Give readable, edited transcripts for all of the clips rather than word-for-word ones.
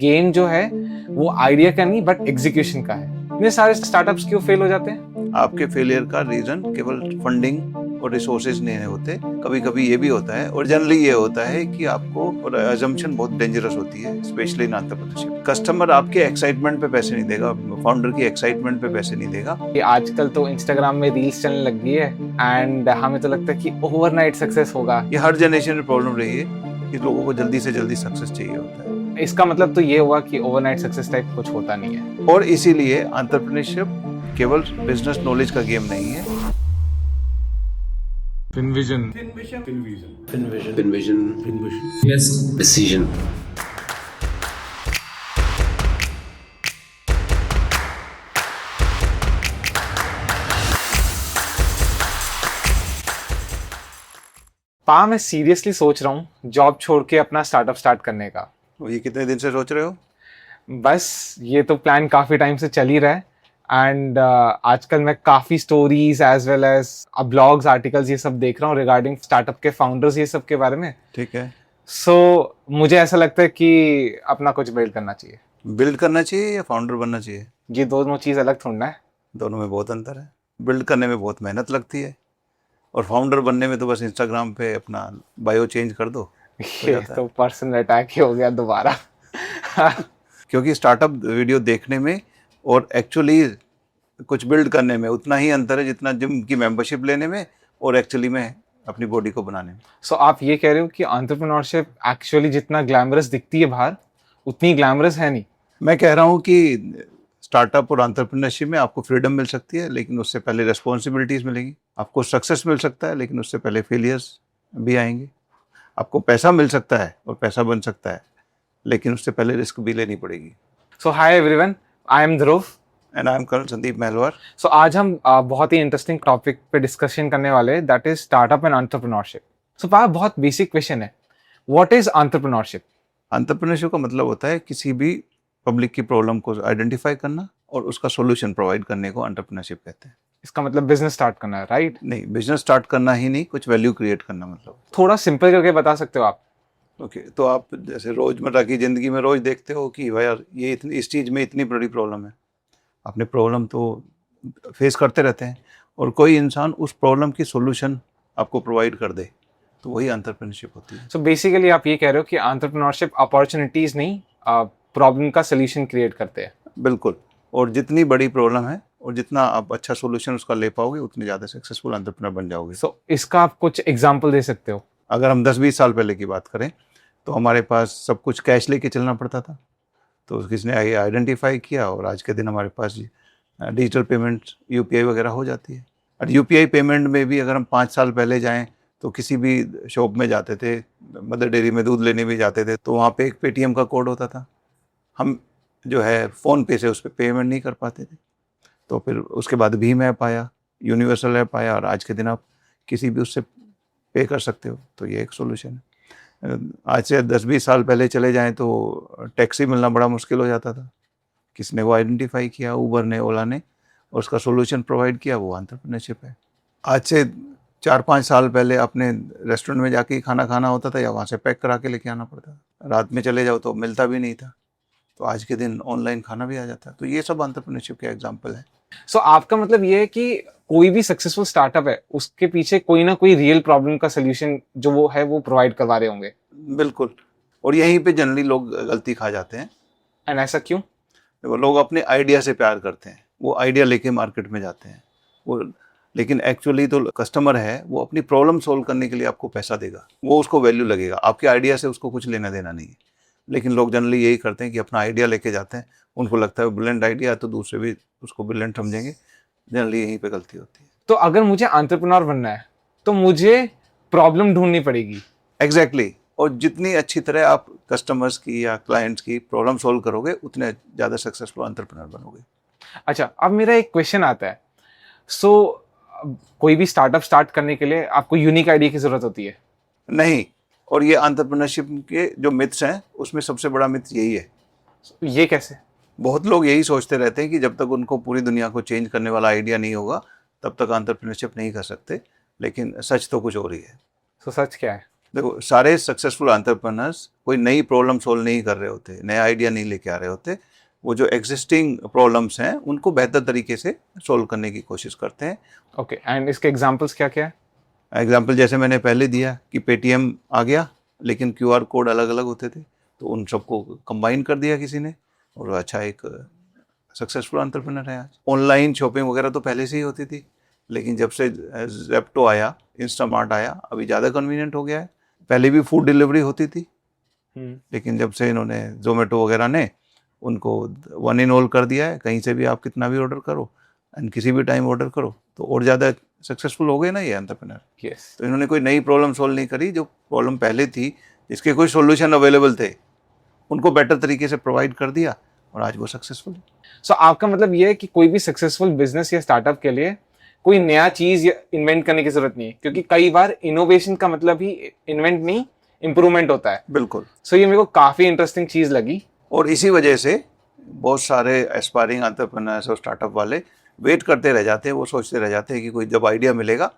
Game जो है वो आइडिया का नहीं बट एग्जीक्यूशन का है। इतने सारे स्टार्टअप्स क्यों फेल हो जाते हैं? आपके फेलियर का रीजन केवल फंडिंग और रिसोर्सेज नहीं होते, कभी कभी ये भी होता है और जनरली ये होता है कि आपको और अजम्पशन बहुत डेंजरस होती है, स्पेशली इन एंटरप्रेन्योरशिप। कस्टमर आपके एक्साइटमेंट पे पैसे नहीं देगा, फाउंडर की एक्साइटमेंट पे पैसे नहीं देगा। कि आजकल तो इंस्टाग्राम में रील्स चलने लग गई है एंड हमें तो लगता है कि ओवरनाइट सक्सेस होगा। ये हर जनरेशन में प्रॉब्लम रही है कि लोगों को जल्दी से जल्दी सक्सेस चाहिए होता है, इसका मतलब तो ये हुआ कि ओवरनाइट सक्सेस टाइप कुछ होता नहीं है। और इसीलिए एंटरप्रेन्योरशिप केवल बिजनेस नॉलेज का गेम नहीं है। Finvision. Best decision. मैं सीरियसली सोच रहा हूँ जॉब छोड़ के अपना स्टार्टअप स्टार्ट करने का। तो ये कितने दिन से सोच रहे हो? बस ये तो प्लान काफी टाइम से चल ही रहा है एंड आजकल मैं काफी stories as well as blogs articles ये सब देख रहा हूँ रिगार्डिंग स्टार्टअप के फाउंडर्स ये सब के बारे में। ठीक है। सो मुझे ऐसा लगता है कि अपना कुछ बिल्ड करना चाहिए। बिल्ड करना चाहिए या फाउंडर बनना चाहिए? ये दोनों चीज अलग थोड़ा है। दोनों में बहुत अंतर है। बिल्ड करने में बहुत मेहनत लगती है और फाउंडर बनने में तो बस इंस्टाग्राम पे अपना बायो चेंज कर दो। ये तो पर्सनल अटैक ही हो गया दोबारा। क्योंकि स्टार्टअप वीडियो देखने में और एक्चुअली कुछ बिल्ड करने में उतना ही अंतर है जितना जिम की मेंबरशिप लेने में और एक्चुअली में अपनी बॉडी को बनाने में। सो आप ये कह रहे हो कि एंटरप्रेन्योरशिप एक्चुअली जितना ग्लैमरस दिखती है बाहर उतनी ग्लैमरस है नहीं? मैं कह रहा हूँ कि स्टार्टअप और एंटरप्रेन्योरशिप में आपको फ्रीडम मिल सकती है, लेकिन उससे पहले रिस्पॉन्सिबिलिटीज़ मिलेगी। आपको सक्सेस मिल सकता है, लेकिन उससे पहले फेलियर्स भी आएंगे। आपको पैसा मिल सकता है और पैसा बन सकता है, लेकिन उससे पहले रिस्क भी लेनी पड़ेगी। So hi everyone, I am Dhruv and I am Colonel Sandeep Mahalwar. So आज हम बहुत ही इंटरेस्टिंग टॉपिक पे डिस्कशन करने वाले हैं, that is startup and entrepreneurship. So बहुत बेसिक क्वेश्चन है, व्हाट इज एंटरप्रेन्योरशिप? एंटरप्रेन्योरशिप का मतलब होता है किसी भी पब्लिक की प्रॉब्लम को आइडेंटिफाई करना और उसका सॉल्यूशन प्रोवाइड करने को एंटरप्रेन्योरशिप कहते हैं। इसका मतलब बिजनेस स्टार्ट करना है, राइट? नहीं, बिजनेस स्टार्ट करना ही नहीं, कुछ वैल्यू क्रिएट करना मतलब। थोड़ा सिंपल करके बता सकते हो आप? ओके, तो आप जैसे रोजमर्रा की जिंदगी में रोज देखते हो कि भाई यार ये इतनी इस चीज़ में इतनी बड़ी प्रॉब्लम है। अपने प्रॉब्लम तो फेस करते रहते हैं और कोई इंसान उस प्रॉब्लम की सॉल्यूशन आपको प्रोवाइड कर दे, तो वही एंटरप्रेन्योरशिप होती है। सो बेसिकली आप ये कह रहे हो कि एंटरप्रेन्योरशिप अपॉर्चुनिटीज नहीं, प्रॉब्लम का सोल्यूशन क्रिएट करते हैं। बिल्कुल, और जितनी बड़ी प्रॉब्लम है और जितना आप अच्छा सॉल्यूशन उसका ले पाओगे उतने ज़्यादा सक्सेसफुल एंटरप्रेन्योर बन जाओगे। सो इसका आप कुछ एग्जांपल दे सकते हो? अगर हम 10-20 साल पहले की बात करें तो हमारे पास सब कुछ कैश लेके चलना पड़ता था, तो किसने आइडेंटिफाई किया और आज के दिन हमारे पास डिजिटल पेमेंट यूपीआई वगैरह हो जाती है। और यूपीआई पेमेंट में भी अगर हम 5 साल पहले जाएं तो किसी भी शॉप में जाते थे, मदर डेयरी में दूध लेने भी जाते थे, तो वहाँ पे एक पेटीएम का कोड होता था। हम जो है फ़ोन पे से उस पर पेमेंट नहीं कर पाते थे। तो फिर उसके बाद भीम ऐप आया, यूनिवर्सल ऐप आया और आज के दिन आप किसी भी उससे पे कर सकते हो, तो ये एक सोल्यूशन है। आज से 10-20 साल पहले चले जाएं तो टैक्सी मिलना बड़ा मुश्किल हो जाता था। किसने वो आइडेंटिफाई किया? ऊबर ने, ओला ने, और उसका सोल्यूशन प्रोवाइड किया, वो एंटरप्रेन्योरशिप है। आज से 4-5 साल पहले अपने रेस्टोरेंट में जाके खाना खाना होता था या वहाँ से पैक करा के लेके आना पड़ता था। रात में चले जाओ तो मिलता भी नहीं था, तो आज के दिन ऑनलाइन खाना भी आ जाता है। तो ये सब एंटरप्रेन्योरशिप के एग्जाम्पल है। सो आपका मतलब ये है कि कोई भी सक्सेसफुल स्टार्टअप है उसके पीछे कोई ना कोई रियल प्रॉब्लम का सोल्यूशन जो वो है वो प्रोवाइड करवा रहे होंगे। बिल्कुल, और यहीं पे जनरली लोग गलती खा जाते हैं। एंड ऐसा क्यों? देखो, लोग अपने आइडिया से प्यार करते हैं, वो आइडिया लेके मार्केट में जाते हैं वो, लेकिन एक्चुअली तो कस्टमर है वो अपनी प्रॉब्लम सोल्व करने के लिए आपको पैसा देगा, वो उसको वैल्यू लगेगा। आपके आइडिया से उसको कुछ लेना देना नहीं है। लेकिन लोग जनरली यही करते हैं कि अपना आइडिया लेके जाते हैं, उनको लगता है ब्रिलियंट आइडिया तो दूसरे भी उसको ब्रिलियंट समझेंगे। जनरली यहीं पे गलती होती है। तो अगर मुझे एंटरप्रेन्योर बनना है तो मुझे प्रॉब्लम ढूंढनी पड़ेगी। एग्जैक्टली, और जितनी अच्छी तरह आप कस्टमर्स की या क्लाइंट्स की प्रॉब्लम सोल्व करोगे उतने ज़्यादा सक्सेसफुल एंटरप्रेन्योर बनोगे। अच्छा, अब मेरा एक क्वेश्चन आता है। सो कोई भी स्टार्टअप स्टार्ट करने के लिए आपको यूनिक आइडिया की जरूरत होती है? नहीं, और ये एंटरप्रेन्योरशिप के जो मिथ्स हैं उसमें सबसे बड़ा मिथ यही है। ये कैसे? बहुत लोग यही सोचते रहते हैं कि जब तक उनको पूरी दुनिया को चेंज करने वाला आइडिया नहीं होगा तब तक एंटरप्रेन्योरशिप नहीं कर सकते, लेकिन सच तो कुछ और ही है। सो सच क्या है? देखो, सारे सक्सेसफुल एंटरप्रेन्योर्स कोई नई प्रॉब्लम सोल्व नहीं कर रहे होते, नया आइडिया नहीं लेके आ रहे होते। वो जो एग्जिस्टिंग प्रॉब्लम्स हैं उनको बेहतर तरीके से सोल्व करने की कोशिश करते हैं। ओके, एंड इसके एग्जांपल्स क्या क्या है? एग्जाम्पल जैसे मैंने पहले दिया कि पेटीएम आ गया, लेकिन क्यूआर कोड अलग अलग होते थे, तो उन सबको कंबाइन कर दिया किसी ने, और अच्छा एक सक्सेसफुल एंटरप्रेन्योर है आज। ऑनलाइन शॉपिंग वगैरह तो पहले से ही होती थी, लेकिन जब से जेप्टो आया, इंस्टामार्ट आया, अभी ज़्यादा कन्वीनियंट हो गया है। पहले भी फूड डिलीवरी होती थी, लेकिन जब से इन्होंने जोमेटो वगैरह ने उनको वन इन ऑल कर दिया है, कहीं से भी आप कितना भी ऑर्डर करो एंड किसी भी टाइम ऑर्डर करो, तो और ज़्यादा सक्सेसफुल हो गए ना ये एंटरप्रेन्योर। यस। तो इन्होंने कोई नई प्रॉब्लम सोल्व नहीं करी, जो प्रॉब्लम पहले थी जिसके कोई सॉल्यूशन अवेलेबल थे उनको बेटर तरीके से प्रोवाइड कर दिया, और आज वो सक्सेसफुल है। सो आपका मतलब ये है कि कोई भी सक्सेसफुल बिजनेस या स्टार्टअप के लिए कोई नया चीज इन्वेंट करने की जरूरत नहीं है, क्योंकि कई बार इनोवेशन का मतलब ही इन्वेंट नहीं, इम्प्रूवमेंट होता है। बिल्कुल। सो ये मेरे को काफी इंटरेस्टिंग चीज लगी। और इसी वजह से बहुत सारे एस्पायरिंग एंटरप्रेन्योर्स और स्टार्टअप वाले वेट करते रह जाते हैं, वो सोचते रह जाते हैं कि कोई जब आइडिया मिलेगा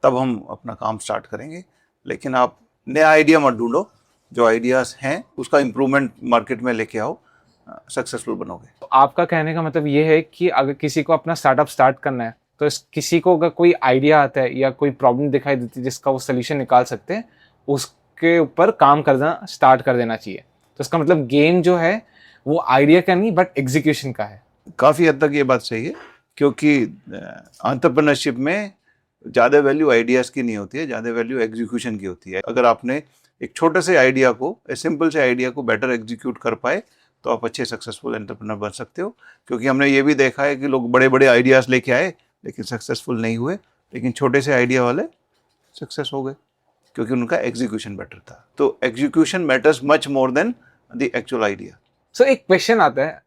तब हम अपना काम स्टार्ट करेंगे। लेकिन आप नया आइडिया मत ढूंढो, जो आइडियाज़ हैं उसका इम्प्रूवमेंट मार्केट में लेके आओ, सक्सेसफुल बनोगे। तो आपका कहने का मतलब ये है कि अगर किसी को अपना स्टार्टअप स्टार्ट करना है, तो किसी को अगर कोई आइडिया आता है या कोई प्रॉब्लम दिखाई देती है जिसका वो सोल्यूशन निकाल सकते हैं, उसके ऊपर काम करना स्टार्ट कर देना चाहिए। तो इसका मतलब गेम जो है वो आइडिया का नहीं बट एग्जीक्यूशन का है। काफ़ी हद तक ये बात सही है, क्योंकि एंटरप्रेन्योरशिप में ज़्यादा वैल्यू आइडियाज़ की नहीं होती है, ज़्यादा वैल्यू एग्जीक्यूशन की होती है। अगर आपने एक छोटे से आइडिया को, सिंपल से आइडिया को बेटर एग्जीक्यूट कर पाए, तो आप अच्छे सक्सेसफुल एंटरप्रेन्योर बन सकते हो। क्योंकि हमने ये भी देखा है कि लोग बड़े बड़े आइडियाज़ लेके आए लेकिन सक्सेसफुल नहीं हुए, लेकिन छोटे से आइडिया वाले सक्सेस हो गए, क्योंकि उनका एग्जीक्यूशन बेटर था। तो execution matters much more than the actual idea. So एक क्वेश्चन आता है,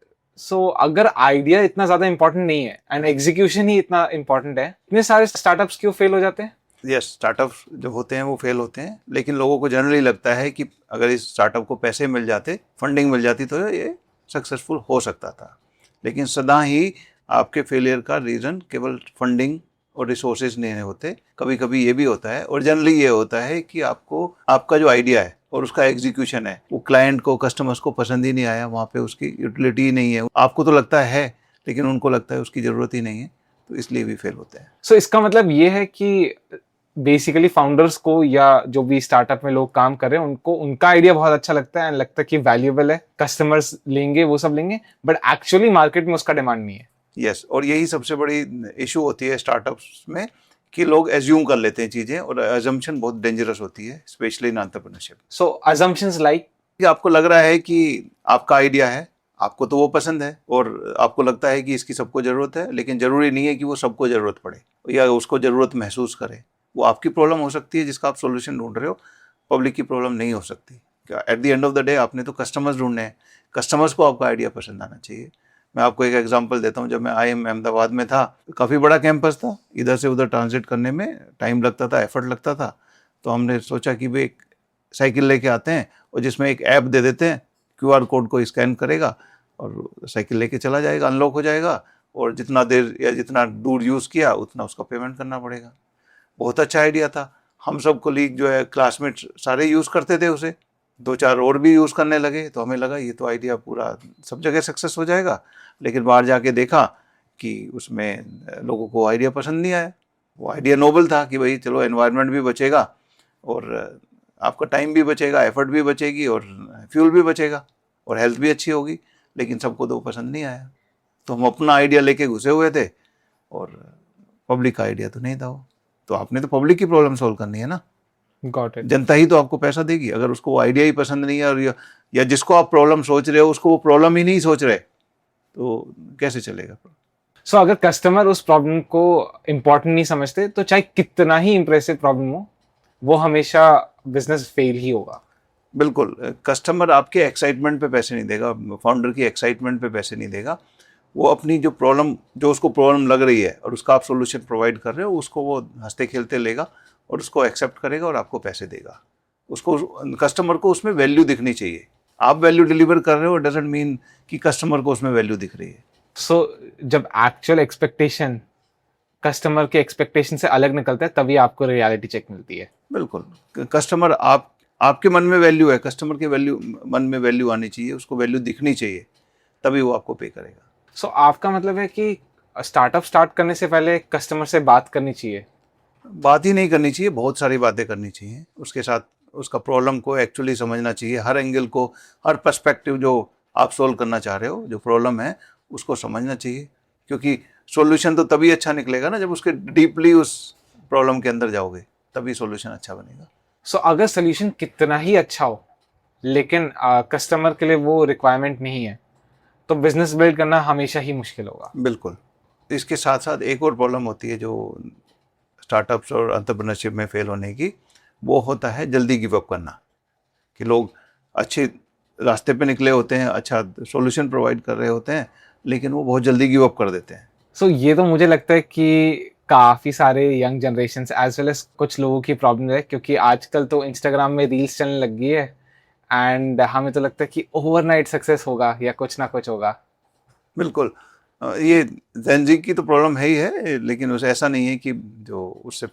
अगर आइडिया इतना ज्यादा इंपॉर्टेंट नहीं है एंड एग्जीक्यूशन ही इतना इंपॉर्टेंट है, इतने सारे स्टार्टअप्स क्यों फेल हो जाते हैं? यस, स्टार्टअप्स जो होते हैं वो फेल होते हैं, लेकिन लोगों को जनरली लगता है कि अगर इस स्टार्टअप को पैसे मिल जाते, फंडिंग मिल जाती, तो ये सक्सेसफुल हो सकता था। लेकिन सदा ही आपके फेलियर का रीज़न केवल फंडिंग और रिसोर्सेज नहीं होते, कभी कभी ये भी होता है, और जनरली ये होता है कि आपको आपका जो आइडिया है और उसका एग्जीक्यूशन है वो क्लाइंट को, कस्टमर्स को पसंद ही नहीं आया, वहाँ पे उसकी यूटिलिटी ही नहीं है। आपको तो लगता है लेकिन उनको लगता है उसकी ज़रूरत ही नहीं है, तो इसलिए भी फेल होते हैं। सो इसका मतलब ये है कि बेसिकली फाउंडर्स को या जो भी स्टार्टअप में लोग काम कर रहे हैं उनको उनका आइडिया बहुत अच्छा लगता है एंड लगता है कि वैल्यूएबल है, कस्टमर्स लेंगे, वो सब लेंगे, बट एक्चुअली मार्केट में उसका डिमांड नहीं है। यस, और यही सबसे बड़ी इशू होती है स्टार्टअप्स में, कि लोग एज्यूम कर लेते हैं चीज़ें, और अजम्पशन बहुत डेंजरस होती है, specially in entrepreneurship. So assumptions like कि आपको लग रहा है कि आपका आइडिया है, आपको तो वो पसंद है, और आपको लगता है कि इसकी सबको ज़रूरत है, लेकिन ज़रूरी नहीं है कि वो सबको ज़रूरत पड़े या उसको ज़रूरत महसूस करे। वो आपकी प्रॉब्लम हो सकती है जिसका आप सॉल्यूशन ढूंढ रहे हो, पब्लिक की प्रॉब्लम नहीं हो सकती। At the end of the day आपने तो कस्टमर्स ढूंढने हैं, कस्टमर्स को आपका आइडिया पसंद आना चाहिए। मैं आपको एक एग्जांपल देता हूँ। जब मैं IIM अहमदाबाद में था, काफ़ी बड़ा कैंपस था, इधर से उधर ट्रांजिट करने में टाइम लगता था, एफर्ट लगता था। तो हमने सोचा कि भाई एक साइकिल लेके आते हैं और जिसमें एक ऐप दे देते हैं, QR कोड को स्कैन करेगा और साइकिल लेके चला जाएगा, अनलॉक हो जाएगा, और जितना देर या जितना दूर यूज़ किया उतना उसका पेमेंट करना पड़ेगा। बहुत अच्छा आइडिया था। हम सब कोलीग जो है, क्लासमेट्स सारे यूज़ करते थे उसे, 2-4 और भी यूज़ करने लगे। तो हमें लगा ये तो आइडिया पूरा सब जगह सक्सेस हो जाएगा, लेकिन बाहर जाके देखा कि उसमें लोगों को आइडिया पसंद नहीं आया। वो आइडिया नोबल था कि भाई चलो एनवायरनमेंट भी बचेगा और आपका टाइम भी बचेगा, एफर्ट भी बचेगी और फ्यूल भी बचेगा और हेल्थ भी अच्छी होगी, लेकिन सबको तो पसंद नहीं आया। तो हम अपना आइडिया लेके घुसे हुए थे और पब्लिक का आइडिया तो नहीं था वो। तो आपने तो पब्लिक की प्रॉब्लम सॉल्व करनी है ना, गॉट इट। जनता ही तो आपको पैसा देगी। अगर उसको वो आइडिया ही पसंद नहीं है, और या जिसको आप प्रॉब्लम सोच रहे हो उसको वो प्रॉब्लम ही नहीं सोच रहे, तो कैसे चलेगा? सो अगर कस्टमर उस प्रॉब्लम को इम्पोर्टेंट नहीं समझते, तो चाहे कितना ही इंप्रेसिव प्रॉब्लम हो, वो हमेशा बिजनेस फेल ही होगा। बिल्कुल, कस्टमर आपके एक्साइटमेंट पे पैसे नहीं देगा, फाउंडर की एक्साइटमेंट पे पैसे नहीं देगा। वो अपनी जो उसको प्रॉब्लम लग रही है और उसका आप सोल्यूशन प्रोवाइड कर रहे हो, उसको वो हंसते खेलते लेगा और उसको एक्सेप्ट करेगा और आपको पैसे देगा। उसको, कस्टमर को उसमें वैल्यू दिखनी चाहिए। आप वैल्यू डिलीवर कर रहे हो, डजंट मीन कि कस्टमर को उसमें वैल्यू दिख रही है। सो जब एक्चुअल एक्सपेक्टेशन कस्टमर के एक्सपेक्टेशन से अलग निकलता है, तभी आपको रियलिटी चेक मिलती है। बिल्कुल, कस्टमर आप आपके मन में वैल्यू है, कस्टमर के वैल्यू मन में वैल्यू आनी चाहिए, उसको वैल्यू दिखनी चाहिए, तभी वो आपको पे करेगा। सो आपका मतलब है कि स्टार्टअप स्टार्ट करने से पहले कस्टमर से बात करनी चाहिए? बात ही नहीं करनी चाहिए, बहुत सारी बातें करनी चाहिए, उसके साथ उसका प्रॉब्लम को एक्चुअली समझना चाहिए, हर एंगल को, हर पर्सपेक्टिव जो आप सोल्व करना चाह रहे हो, जो प्रॉब्लम है उसको समझना चाहिए, क्योंकि सॉल्यूशन तो तभी अच्छा निकलेगा ना जब उसके डीपली उस प्रॉब्लम के अंदर जाओगे, तभी सॉल्यूशन अच्छा बनेगा। सो अगर सोल्यूशन कितना ही अच्छा हो लेकिन कस्टमर के लिए वो रिक्वायरमेंट नहीं है, तो बिजनेस बिल्ड करना हमेशा ही मुश्किल होगा। बिल्कुल। इसके साथ साथ एक और प्रॉब्लम होती है जो स्टार्टअप्स और एंटरप्रेन्योरशिप में फेल होने की, वो होता है जल्दी गिव अप करना, कि लोग अच्छे रास्ते पे निकले होते हैं, अच्छा सॉल्यूशन प्रोवाइड कर रहे होते हैं, लेकिन वो बहुत जल्दी गिव अप कर देते हैं। सो ये तो मुझे लगता है कि काफ़ी सारे young generation as well as कुछ लोगों की प्रॉब्लम है, क्योंकि आजकल तो इंस्टाग्राम में रील्स चलने लग गई है एंड हमें तो लगता है कि ओवरनाइट सक्सेस होगा या कुछ ना कुछ होगा। बिल्कुल। ये जेन की तो प्रॉब्लम है ही है, लेकिन उसे ऐसा नहीं है कि जो उससे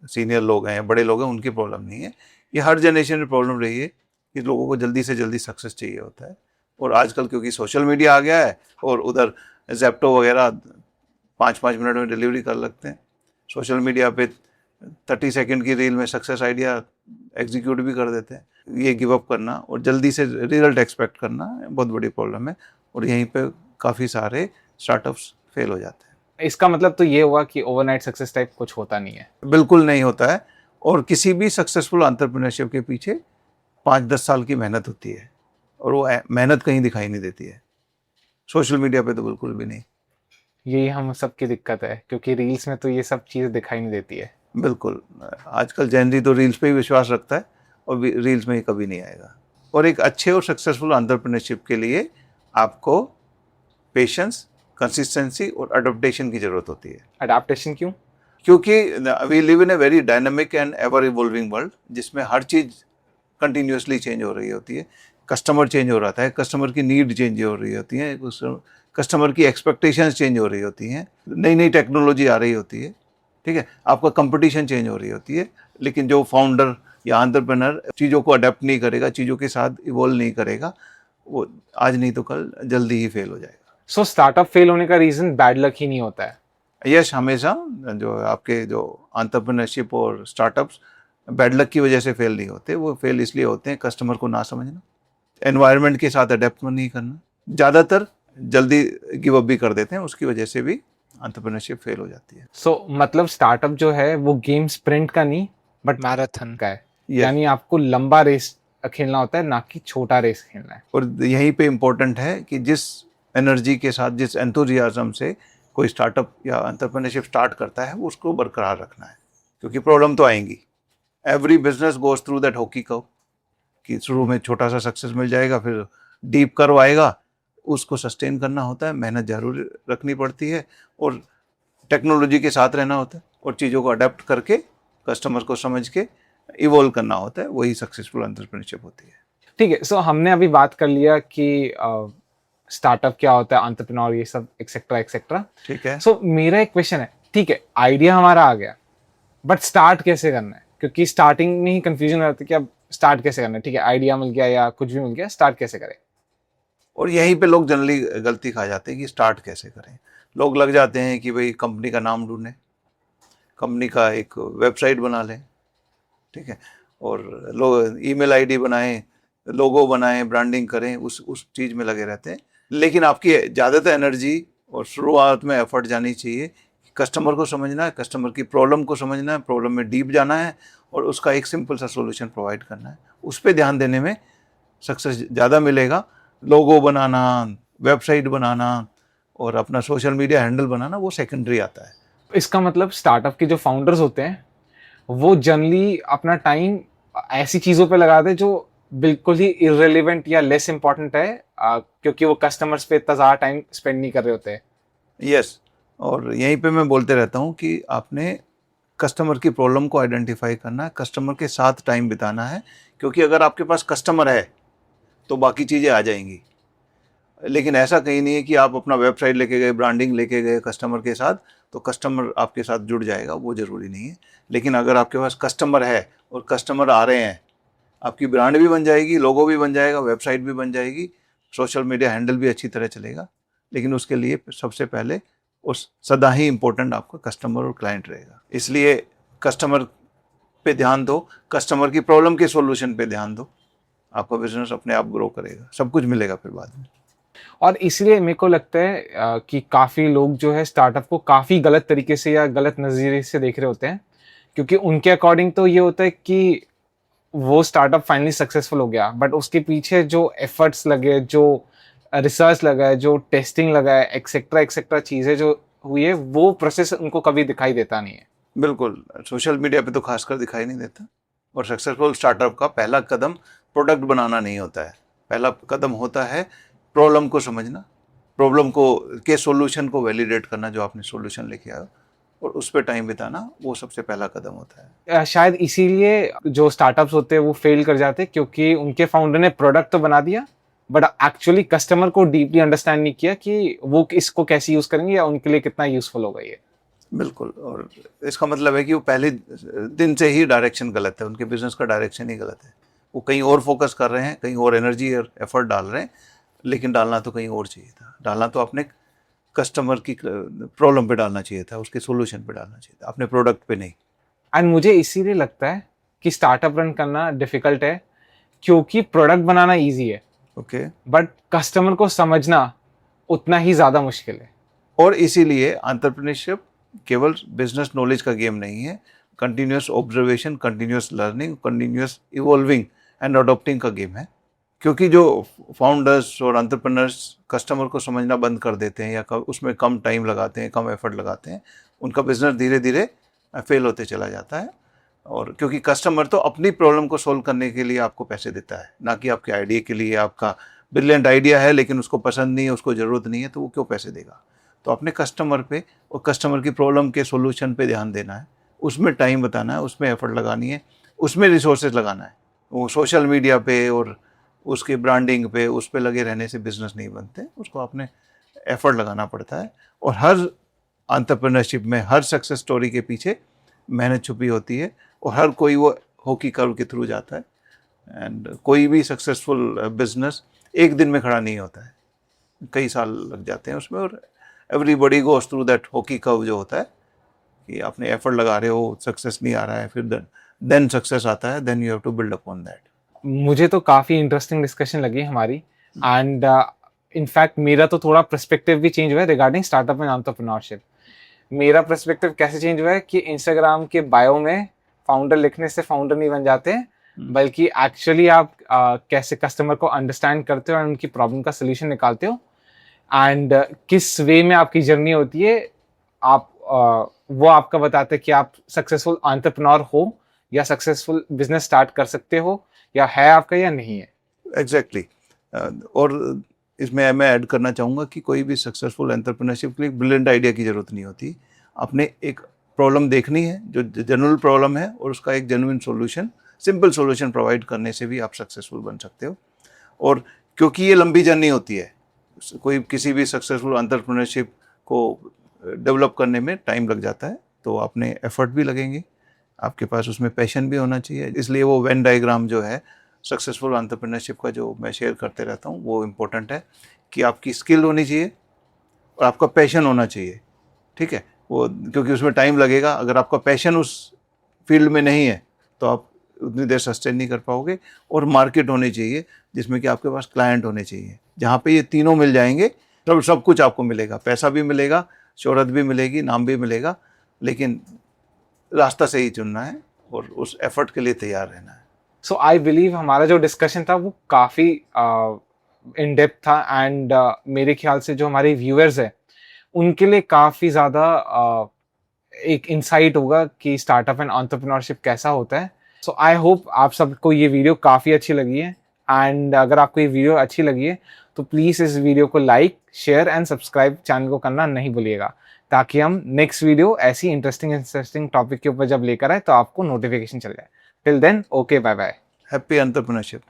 सीनियर लोग हैं, बड़े लोग हैं, उनकी प्रॉब्लम नहीं है। ये हर जनरेशन में प्रॉब्लम रही है कि लोगों को जल्दी से जल्दी सक्सेस चाहिए होता है, और आजकल क्योंकि सोशल मीडिया आ गया है और उधर जेप्टो वगैरह 5-5 मिनट में डिलीवरी कर लगते हैं, सोशल मीडिया पे 30 सेकंड की रील में सक्सेस आइडिया एग्जीक्यूट भी कर देते हैं। ये गिव अप करना और जल्दी से रिजल्ट एक्सपेक्ट करना बहुत बड़ी प्रॉब्लम है, और यहीं पे काफ़ी सारे स्टार्टअप्स फेल हो जाते हैं। इसका मतलब तो ये हुआ कि ओवरनाइट सक्सेस टाइप कुछ होता नहीं है। बिल्कुल नहीं होता है, और किसी भी सक्सेसफुल एंटरप्रेन्योरशिप के पीछे 5-10 साल की मेहनत होती है, और वो मेहनत कहीं दिखाई नहीं देती है, सोशल मीडिया पे तो बिल्कुल भी नहीं। यही हम सबकी दिक्कत है, क्योंकि रील्स में तो ये सब चीज़ दिखाई नहीं देती है। बिल्कुल। आजकल जेनजी तो रील्स पे ही विश्वास रखता है, और रील्स में ही कभी नहीं आएगा। और एक अच्छे और सक्सेसफुल एंटरप्रेन्योरशिप के लिए आपको पेशेंस, कंसिस्टेंसी और अडॉप्टेशन की ज़रूरत होती है। अडेप्टेशन क्यों? क्योंकि we live in a very dynamic and ever evolving world, जिसमें हर चीज़ कंटिन्यूसली चेंज हो रही होती है। कस्टमर चेंज हो रहा है, कस्टमर की नीड चेंज हो रही होती है, कस्टमर की एक्सपेक्टेशंस चेंज हो रही होती हैं, नई नई टेक्नोलॉजी आ रही होती है, ठीक है, आपका कंपटीशन चेंज हो रही होती है। लेकिन जो फाउंडर या एंटरप्रेन्योर चीज़ों को अडेप्ट नहीं करेगा, चीज़ों के साथ इवॉल्व नहीं करेगा, वो आज नहीं तो कल जल्दी ही फेल हो जाएगा। सो स्टार्टअप फेल होने का रीज़न बैड लक ही नहीं होता है। यश हमेशा जो आपके जो एंटरप्रेन्योरशिप और स्टार्टअप्स बैड लक की वजह से फेल नहीं होते, वो फेल इसलिए होते हैं कस्टमर को ना समझना, एनवायरनमेंट के साथ अडेप्ट नहीं करना, ज़्यादातर जल्दी गिव अप भी कर देते हैं, उसकी वजह से भी एंटरप्रेन्योरशिप फेल हो जाती है। सो मतलब स्टार्टअप जो है वो गेम स्प्रिंट का नहीं बट मैराथन का है। Yes. यानी आपको लंबा रेस खेलना होता है, ना कि छोटा रेस खेलना है। और यहीं पे इम्पोर्टेंट है कि जिस एनर्जी के साथ, जिस एंथुजियाज्म से कोई स्टार्टअप या एंटरप्रेन्योरशिप स्टार्ट करता है, वो उसको बरकरार रखना है, क्योंकि प्रॉब्लम तो आएंगी। Every business goes through that hockey curve, कि शुरू में छोटा सा सक्सेस मिल जाएगा, फिर डीप कर्व आएगा, उसको सस्टेन करना होता है, मेहनत जरूर रखनी पड़ती है, और टेक्नोलॉजी के साथ रहना होता है, और चीज़ों को अडेप्ट करके कस्टमर को समझ के इवॉल्व करना होता है, वही सक्सेसफुल एंटरप्रेन्योरशिप होती है। ठीक है, सो हमने अभी बात कर लिया कि स्टार्टअप क्या होता है, एंटरप्रेन्योर, ये सब एक्सेट्रा एक्सेट्रा। ठीक है। सो मेरा एक क्वेश्चन है, ठीक है आइडिया हमारा आ गया, बट स्टार्ट कैसे करना है? क्योंकि स्टार्टिंग में ही कंफ्यूजन हो जाती है कि अब स्टार्ट कैसे करना है। ठीक है, आइडिया मिल गया या कुछ भी मिल गया, स्टार्ट कैसे करें? और यहीं पे लोग जनरली गलती खा जाते हैं कि स्टार्ट कैसे करें। लोग लग जाते हैं कि भाई कंपनी का नाम ढूंढें, कंपनी का एक वेबसाइट बना लें, ठीक है, और लोग ईमेल आईडी बनाएं, लोगो बनाएं, ब्रांडिंग करें, उस चीज़ में लगे रहते हैं। लेकिन आपकी ज़्यादातर एनर्जी और शुरुआत में एफर्ट जानी चाहिए, कस्टमर को समझना है, कस्टमर की प्रॉब्लम को समझना है, प्रॉब्लम में डीप जाना है, और उसका एक सिंपल सा सॉल्यूशन प्रोवाइड करना है। उस पर ध्यान देने में सक्सेस ज़्यादा मिलेगा। लोगो बनाना, वेबसाइट बनाना और अपना सोशल मीडिया हैंडल बनाना, वो सेकेंडरी आता है। इसका मतलब स्टार्टअप के जो फाउंडर्स होते हैं वो जनरली अपना टाइम ऐसी चीज़ों पे लगाते हैं जो बिल्कुल ही इररिलेवेंट या लेस इंपॉर्टेंट है, क्योंकि वो कस्टमर्स पे इतना ज़्यादा टाइम स्पेंड नहीं कर रहे होते हैं। यस, और यहीं पे मैं बोलते रहता हूँ कि आपने कस्टमर की प्रॉब्लम को आइडेंटिफाई करना है, कस्टमर के साथ टाइम बिताना है, क्योंकि अगर आपके पास कस्टमर है तो बाकी चीज़ें आ जाएंगी। लेकिन ऐसा कहीं नहीं है कि आप अपना वेबसाइट लेके गए, ब्रांडिंग लेके गए कस्टमर के साथ, तो कस्टमर आपके साथ जुड़ जाएगा, वो ज़रूरी नहीं है। लेकिन अगर आपके पास कस्टमर है और कस्टमर आ रहे हैं, आपकी ब्रांड भी बन जाएगी, लोगो भी बन जाएगा, वेबसाइट भी बन जाएगी, सोशल मीडिया हैंडल भी अच्छी तरह चलेगा। लेकिन उसके लिए सबसे पहले उस सदा ही इम्पोर्टेंट आपका कस्टमर और क्लाइंट रहेगा। इसलिए कस्टमर पे ध्यान दो, कस्टमर की प्रॉब्लम के सॉल्यूशन पे ध्यान दो, आपका बिजनेस अपने आप ग्रो करेगा, सब कुछ मिलेगा फिर बाद में। और इसलिए मेरे को लगता है कि काफ़ी लोग जो है स्टार्टअप को काफ़ी गलत तरीके से या गलत नज़रिए से देख रहे होते हैं, क्योंकि उनके अकॉर्डिंग तो ये होता है कि वो स्टार्टअप फाइनली सक्सेसफुल हो गया, बट उसके पीछे जो एफर्ट्स लगे, जो रिसर्च लगा है, जो टेस्टिंग लगा है, एक्सेट्रा एक्सेट्रा चीज़ें जो हुई है, वो प्रोसेस उनको कभी दिखाई देता नहीं है। बिल्कुल, सोशल मीडिया पे तो खासकर दिखाई नहीं देता। और सक्सेसफुल स्टार्टअप का पहला कदम प्रोडक्ट बनाना नहीं होता है, पहला कदम होता है प्रॉब्लम को समझना, प्रॉब्लम को के सॉल्यूशन को वैलिडेट करना, जो आपने सॉल्यूशन लेके आए और उस पर टाइम बिताना, वो सबसे पहला कदम होता है। शायद इसीलिए जो स्टार्टअप्स होते हैं वो फेल कर जाते हैं, क्योंकि उनके फाउंडर ने प्रोडक्ट तो बना दिया, बट एक्चुअली कस्टमर को डीपली अंडरस्टैंड नहीं किया कि वो इसको कैसे यूज़ करेंगे या उनके लिए कितना यूज़फुल होगा ये। बिल्कुल, और इसका मतलब है कि वो पहले दिन से ही डायरेक्शन गलत है, उनके बिजनेस का डायरेक्शन ही गलत है। वो कहीं और फोकस कर रहे हैं, कहीं और एनर्जी और एफर्ट डाल रहे हैं, लेकिन डालना तो कहीं और चाहिए था। डालना तो अपने कस्टमर की प्रॉब्लम पे डालना चाहिए था, उसके सॉल्यूशन पे डालना चाहिए था, अपने प्रोडक्ट पे नहीं। एंड मुझे इसीलिए लगता है कि स्टार्टअप रन करना डिफिकल्ट है, क्योंकि प्रोडक्ट बनाना ईजी है, ओके। बट कस्टमर को समझना उतना ही ज़्यादा मुश्किल है। और इसीलिए एंटरप्रेन्योरशिप केवल बिजनेस नॉलेज का गेम नहीं है, continuous observation, continuous learning, continuous evolving and adopting का गेम है। क्योंकि जो फाउंडर्स और एंटरप्रेन्योर्स कस्टमर को समझना बंद कर देते हैं या उसमें कम टाइम लगाते हैं, कम एफर्ट लगाते हैं, उनका बिजनेस धीरे धीरे फेल होते चला जाता है। और क्योंकि कस्टमर तो अपनी प्रॉब्लम को सोल्व करने के लिए आपको पैसे देता है, ना कि आपके आइडिया के लिए। आपका ब्रिलियंट आइडिया है लेकिन उसको पसंद नहीं है, उसको ज़रूरत नहीं है, तो वो क्यों पैसे देगा। तो अपने कस्टमर पे और कस्टमर की प्रॉब्लम के सॉल्यूशन पे ध्यान देना है, उसमें टाइम बताना है, उसमें एफर्ट लगानी है, उसमें रिसोर्सेज लगाना है। वो सोशल मीडिया पे और उसके ब्रांडिंग पे, उस पे लगे रहने से बिजनेस नहीं बनते, उसको अपने एफर्ट लगाना पड़ता है। और हर एंटरप्रेन्योरशिप में, हर सक्सेस स्टोरी के पीछे मेहनत छुपी होती है, और हर कोई वो हॉकी कर्व के थ्रू जाता है। एंड कोई भी सक्सेसफुल बिजनेस एक दिन में खड़ा नहीं होता है, कई साल लग जाते हैं उसमें। और everybody goes through that hockey curve जो होता है, कि आपने एफर्ट लगा रहे हो, सक्सेस नहीं आ रहा है, फिर देन सक्सेस आता है, then you have to build upon that. मुझे तो काफ़ी इंटरेस्टिंग डिस्कशन लगी हमारी, एंड इनफैक्ट मेरा तो थोड़ा पर्सपेक्टिव भी चेंज हुआ है रिगार्डिंग स्टार्टअप एंड एंटरप्रेन्योरशिप। मेरा पर्सपेक्टिव कैसे चेंज हुआ है कि इंस्टाग्राम के बायो में फाउंडर लिखने से फाउंडर नहीं बन जाते, बल्कि एक्चुअली आप कैसे कस्टमर को अंडरस्टैंड करते हो और उनकी प्रॉब्लम का सोल्यूशन निकालते हो, एंड किस वे में आपकी जर्नी होती है, आप वो आपका बताते हैं कि आप सक्सेसफुल एंटरप्रेन्योर हो या सक्सेसफुल बिजनेस स्टार्ट कर सकते हो, या है आपका या नहीं है। एग्जैक्टली। और इसमें मैं ऐड करना चाहूँगा कि कोई भी सक्सेसफुल एंटरप्रेन्योरशिप के लिए ब्रिलियंट आइडिया की ज़रूरत नहीं होती। आपने एक प्रॉब्लम देखनी है जो जनरल प्रॉब्लम है, और उसका एक genuine solution, simple solution provide करने से भी आप सक्सेसफुल बन सकते हो। और क्योंकि ये लंबी जर्नी होती है, कोई किसी भी सक्सेसफुल एंटरप्रेन्योरशिप को डेवलप करने में टाइम लग जाता है, तो आपने एफर्ट भी लगेंगे, आपके पास उसमें पैशन भी होना चाहिए। इसलिए वो वेन डायग्राम जो है सक्सेसफुल एंटरप्रेन्योरशिप का, जो मैं शेयर करते रहता हूँ, वो इम्पोर्टेंट है कि आपकी स्किल होनी चाहिए और आपका पैशन होना चाहिए। ठीक है, वो क्योंकि उसमें टाइम लगेगा। अगर आपका पैशन उस फील्ड में नहीं है तो आप उतनी देर सस्टेन नहीं कर पाओगे। और मार्केट होनी चाहिए जिसमें कि आपके पास क्लाइंट होने चाहिए, जहाँ पे ये तीनों मिल जाएंगे तब सब कुछ आपको मिलेगा। पैसा भी मिलेगा, शोहरत भी मिलेगी, नाम भी मिलेगा, लेकिन रास्ता सही चुनना है और उस एफर्ट के लिए तैयार रहना है। सो आई बिलीव हमारा जो डिस्कशन था वो काफ़ी इन डेप्थ था, एंड मेरे ख्याल से जो हमारे व्यूअर्स हैं उनके लिए काफ़ी ज़्यादा एक इंसाइट होगा कि स्टार्टअप एंड एंटरप्रेन्योरशिप कैसा होता है। सो आई होप आप सबको ये वीडियो काफ़ी अच्छी लगी है, एंड अगर आपको ये वीडियो अच्छी लगी है तो प्लीज़ इस वीडियो को like, share and subscribe channel को करना नहीं भूलिएगा, ताकि हम नेक्स्ट वीडियो ऐसी इंटरेस्टिंग टॉपिक के ऊपर जब लेकर आए तो आपको नोटिफिकेशन चल जाए। Till then, okay, bye bye. Happy entrepreneurship.